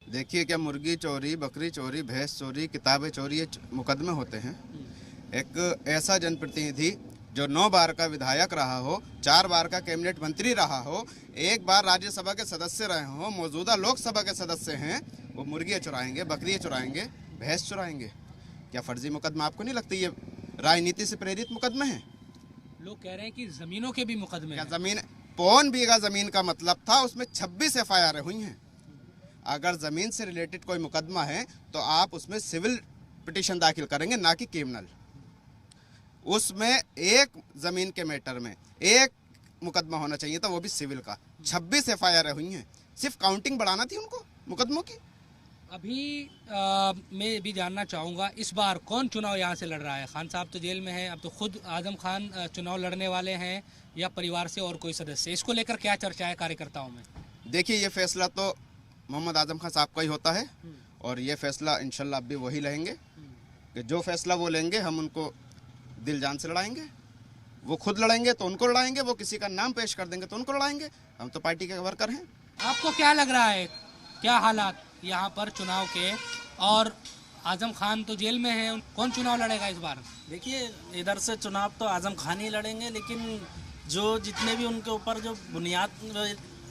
देखिए, क्या मुर्गी चोरी, बकरी चोरी, भैंस चोरी, किताबें चोरी, ये मुकदमे होते हैं। एक ऐसा जनप्रतिनिधि जो 9 बार का विधायक रहा हो, 4 बार का कैबिनेट मंत्री रहा हो, 1 बार राज्यसभा के सदस्य रहे हो, मौजूदा लोकसभा के सदस्य हैं, वो मुर्गियाँ चुराएंगे, बकरियाँ चुराएंगे, भैंस चुराएंगे? क्या फर्जी मुकदमा आपको नहीं लगता ये राजनीति से प्रेरित मुकदमे हैं? लोग कह रहे हैं कि जमीनों के भी मुकदमे क्या हैं। जमीन, पौन बीघा जमीन का मतलब था, उसमें 26 FIR हुई हैं। अगर जमीन से रिलेटेड कोई मुकदमा है तो आप उसमें सिविल पिटीशन दाखिल करेंगे, ना कि क्रिमिनल। उसमें एक जमीन के मैटर में एक मुकदमा होना चाहिए था, वो भी सिविल का। 26 FIR हुई हैं, सिर्फ काउंटिंग बढ़ाना थी उनको मुकदमों की। अभी मैं भी जानना चाहूँगा, इस बार कौन चुनाव यहाँ से लड़ रहा है? खान साहब तो जेल में हैं, अब तो खुद आजम खान चुनाव लड़ने वाले हैं, या परिवार से और कोई सदस्य? इसको लेकर क्या चर्चा है कार्यकर्ताओं में? देखिए, ये फैसला तो मोहम्मद आजम खान साहब का ही होता है, और ये फैसला इंशाल्लाह अब भी वही लेंगे कि जो फैसला वो लेंगे हम उनको दिल जान से लड़ाएंगे। वो खुद लड़ेंगे तो उनको लड़ाएंगे, वो किसी का नाम पेश कर देंगे तो उनको लड़ाएंगे। हम तो पार्टी के वर्कर हैं। आपको क्या लग रहा है, क्या हालात यहाँ पर चुनाव के? और आजम खान तो जेल में है, कौन चुनाव लड़ेगा इस बार? देखिए, इधर से चुनाव तो आजम खान ही लड़ेंगे, लेकिन जो जितने भी उनके ऊपर जो बुनियाद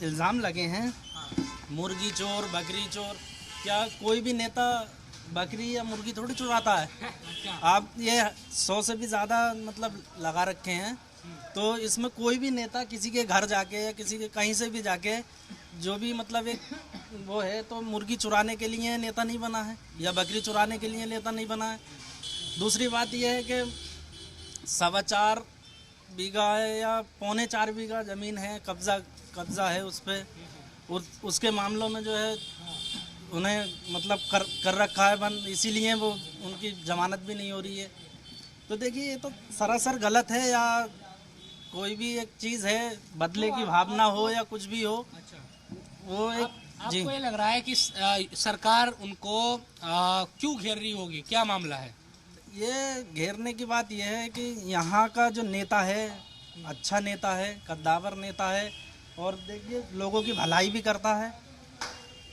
इल्ज़ाम लगे हैं, मुर्गी चोर, बकरी चोर, क्या कोई भी नेता बकरी या मुर्गी थोड़ी चुराता है? आप ये 100 से भी ज़्यादा मतलब लगा रखे हैं, तो इसमें कोई भी नेता किसी के घर जाके या किसी के कहीं से भी जाके जो भी मतलब एक वो है, तो मुर्गी चुराने के लिए नेता नहीं बना है या बकरी चुराने के लिए नेता नहीं बना है। दूसरी बात यह है कि 4.25 बीघा है या 3.25 बीघा ज़मीन है, कब्ज़ा है उस पर, उसके मामलों में जो है उन्हें मतलब कर रखा है बंद, इसीलिए वो उनकी जमानत भी नहीं हो रही है। तो देखिए, ये तो सरासर गलत है, या कोई भी एक चीज़ है, बदले की भावना हो या कुछ भी हो, वो एक जी। आपको ये लग रहा है कि सरकार उनको क्यों घेर रही होगी, क्या मामला है? ये घेरने की बात यह है कि यहाँ का जो नेता है अच्छा नेता है, कद्दावर नेता है, और देखिए लोगों की भलाई भी करता है,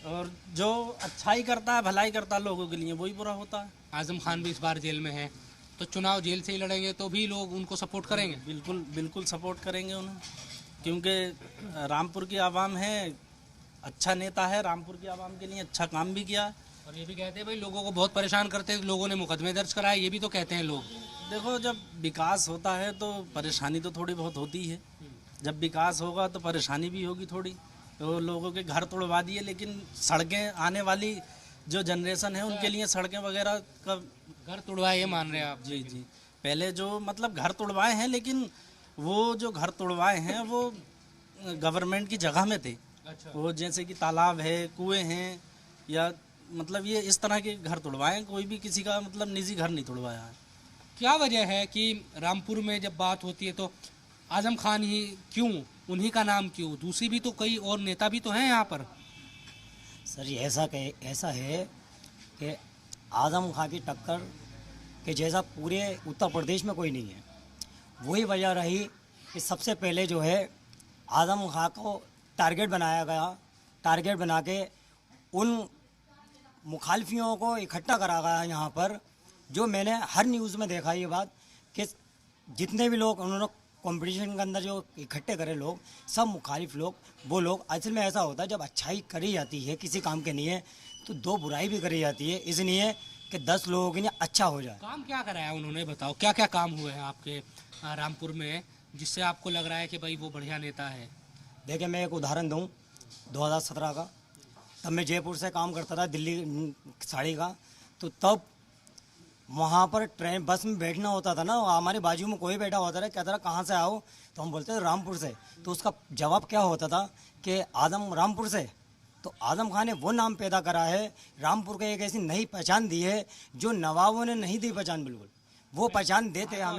और जो अच्छाई करता है, भलाई करता है लोगों के लिए, वही बुरा होता है। आजम खान भी इस बार जेल में है, तो चुनाव जेल से ही लड़ेंगे तो भी लोग उनको सपोर्ट करेंगे? बिल्कुल बिल्कुल सपोर्ट करेंगे उन्हें, क्योंकि रामपुर की आवाम है, अच्छा नेता है, रामपुर की आवाम के लिए अच्छा काम भी किया। और ये भी कहते हैं भाई लोगों को बहुत परेशान करते हैं, लोगों ने मुकदमे दर्ज कराए, ये भी तो कहते हैं लोग। देखो, जब विकास होता है तो परेशानी तो थोड़ी बहुत होती है, जब विकास होगा तो परेशानी भी होगी थोड़ी। तो लोगों के घर तोड़वा दिए, लेकिन सड़कें आने वाली जो जनरेशन है उनके लिए सड़कें वगैरह का घर तोड़वाए, ये मान रहे हैं आप? जी जी, पहले जो मतलब घर तोड़वाए हैं, लेकिन वो जो घर तोड़वाए हैं वो गवर्नमेंट की जगह में थे। अच्छा। वो जैसे कि तालाब है, कुएं हैं, या मतलब ये इस तरह के घर तोड़वाए हैं, कोई भी किसी का मतलब निजी घर नहीं तोड़वाया है। क्या वजह है कि रामपुर में जब बात होती है तो आजम खान ही क्यों, उन्हीं का नाम क्यों? दूसरी भी तो कई और नेता भी तो हैं यहाँ पर। सर, ये ऐसा है कि आजम खान की टक्कर के जैसा पूरे उत्तर प्रदेश में कोई नहीं है। वही वजह रही कि सबसे पहले जो है आजम खान को टारगेट बनाया गया, टारगेट बना के उन मुखालफियों को इकट्ठा करा गया यहाँ पर। जो मैंने हर न्यूज़ में देखा ये बात कि जितने भी लोग उन्होंने कंपटीशन के अंदर जो इकट्ठे करे लोग, सब मुखालिफ लोग, वो लोग। असल में ऐसा होता है, जब अच्छाई करी जाती है किसी काम के लिए तो 2 बुराई भी करी जाती है, इसलिए कि 10 लोगों के लिए अच्छा हो जाए। काम क्या कराया उन्होंने, बताओ क्या क्या काम हुए हैं आपके रामपुर में जिससे आपको लग रहा है कि भाई वो बढ़िया नेता है? देखिए, मैं एक उदाहरण दूं, 2017 का, तब मैं जयपुर से काम करता था, दिल्ली साड़ी का। तो तब वहाँ पर ट्रेन बस में बैठना होता था ना, हमारे बाजू में कोई बैठा होता था, कहता था कहाँ से आओ, तो हम बोलते थे रामपुर से। तो उसका जवाब क्या होता था कि आजम रामपुर से। तो आजम खान ने वो नाम पैदा करा है, रामपुर को एक ऐसी नई पहचान दी है जो नवाबों ने नहीं दी पहचान, बिल्कुल वो पहचान देते हमें।